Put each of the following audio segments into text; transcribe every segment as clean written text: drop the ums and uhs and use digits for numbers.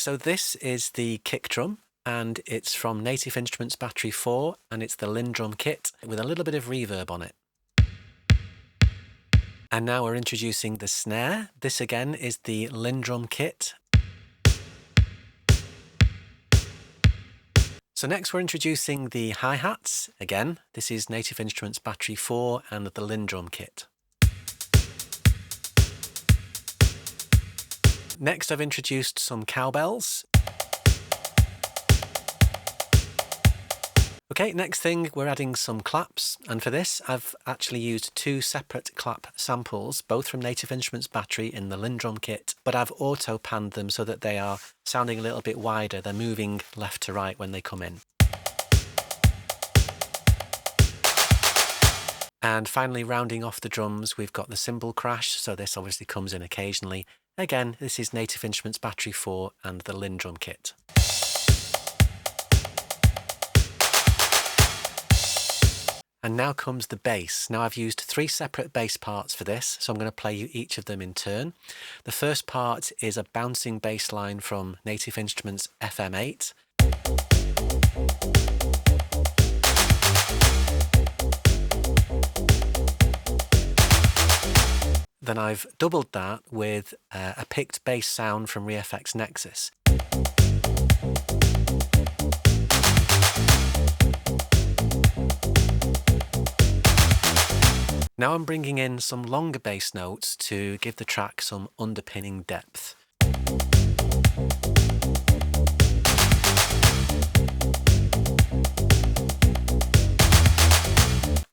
So this is the kick drum, and it's from Native Instruments Battery 4, and it's the Lindrum kit with a little bit of reverb on it. And now we're introducing the snare. This again is the Lindrum kit. So next we're introducing the hi-hats. Again, this is Native Instruments Battery 4 and the Lindrum kit. Next I've introduced some cowbells. Okay, next thing we're adding some claps, and for this I've actually used two separate clap samples, both from Native Instruments Battery in the Lindrum kit, but I've auto-panned them so that they are sounding a little bit wider. They're moving left to right when they come in. And finally, rounding off the drums, we've got the cymbal crash, so this obviously comes in occasionally. Again, this is Native Instruments Battery 4 and the Lindrum kit. And now comes the bass. Now I've used three separate bass parts for this, so I'm going to play you each of them in turn. The first part is a bouncing bass line from Native Instruments FM8. Then I've doubled that with a picked bass sound from ReFX Nexus. Now I'm bringing in some longer bass notes to give the track some underpinning depth.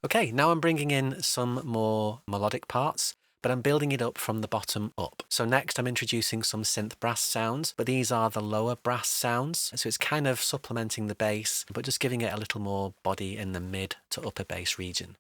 Okay, now I'm bringing in some more melodic parts, but I'm building it up from the bottom up. So next I'm introducing some synth brass sounds, but these are the lower brass sounds. So it's kind of supplementing the bass, but just giving it a little more body in the mid to upper bass region.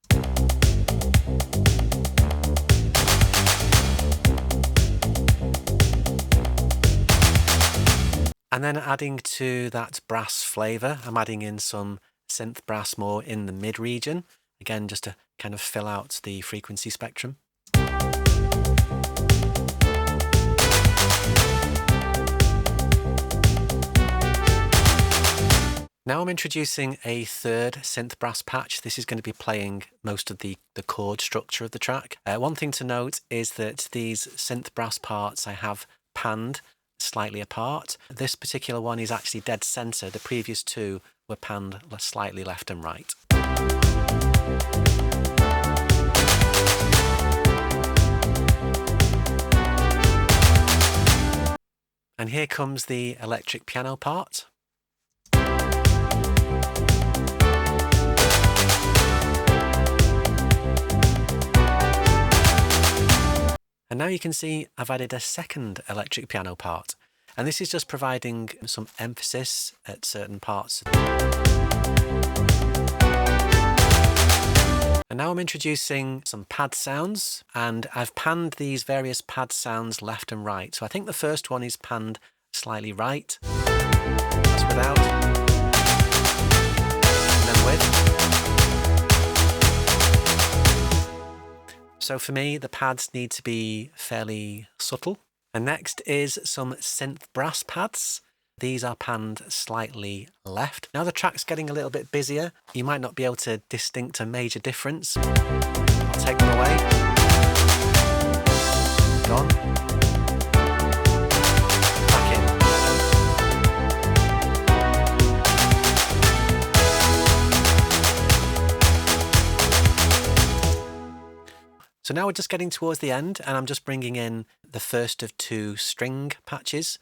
And then adding to that brass flavour, I'm adding in some synth brass more in the mid region, again just to kind of fill out the frequency spectrum. Now I'm introducing a third synth brass patch. This is going to be playing most of the chord structure of the track. One thing to note is that these synth brass parts I have panned slightly apart. This particular one is actually dead center. The previous two were panned slightly left and right. And here comes the electric piano part. And now you can see I've added a second electric piano part, and this is just providing some emphasis at certain parts. And now I'm introducing some pad sounds, and I've panned these various pad sounds left and right. So I think the first one is panned slightly right. That's without. And then with. So for me, the pads need to be fairly subtle. And next is some synth brass pads. These are panned slightly left. Now the track's getting a little bit busier. You might not be able to distinct a major difference. I'll take them away. Gone. Back in. So now we're just getting towards the end, and I'm just bringing in the first of two string patches.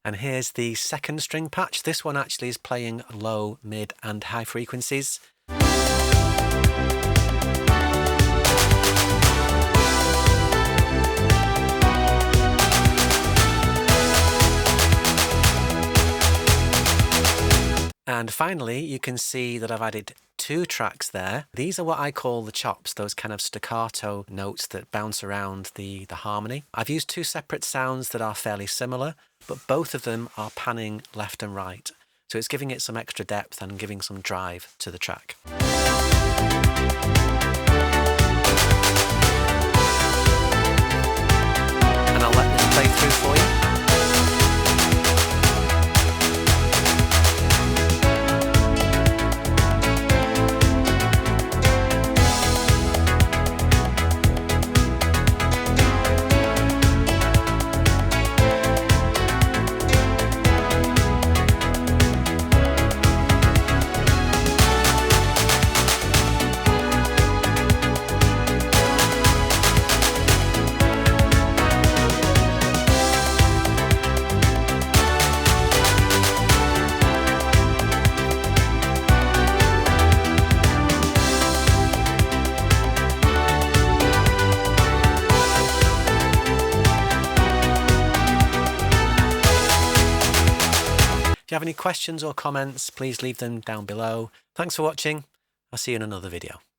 And here's the second string patch. This one actually is playing low, mid and high frequencies. And finally, you can see that I've added two tracks there. These are what I call the chops, those kind of staccato notes that bounce around the harmony. I've used two separate sounds that are fairly similar, but both of them are panning left and right. So it's giving it some extra depth and giving some drive to the track. And I'll let this play through for you. If you have any questions or comments, please leave them down below. Thanks for watching. I'll see you in another video.